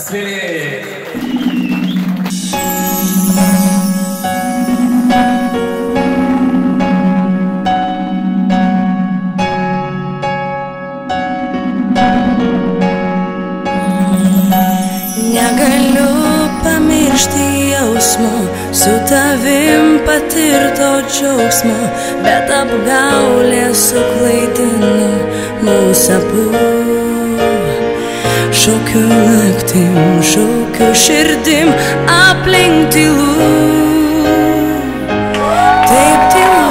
Pasvili. Negaliu pamiršti jausmo, su tavim patirto džiaugsmo, bet apgaulė suklaidino mūsų abu. Šaukiu naktim, šaukiu širdim, aplink tylu, taip tylu.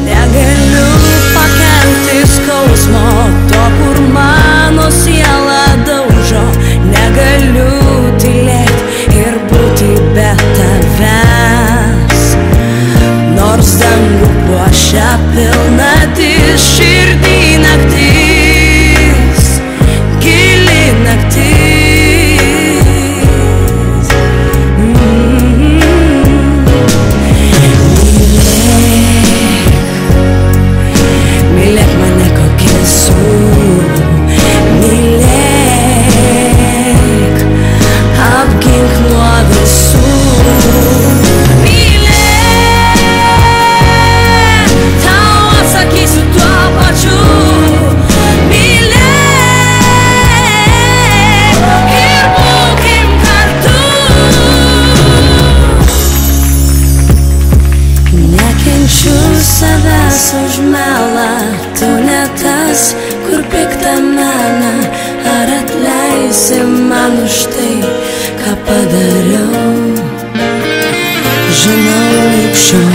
Negaliu pakelti skausmo, to kur mano siela daužo, negaliu tylėt ir būti be tavęs, nors dangų puošia pilnatis, širdį naktis, gili naktis. Mylėk mane kokia esu, mylėk, apgink nuo visų. Savęs už melą, tu ne tas, kur piktą meną. Ar atleisi man už tai, ką padariau? Žinau, lig šiol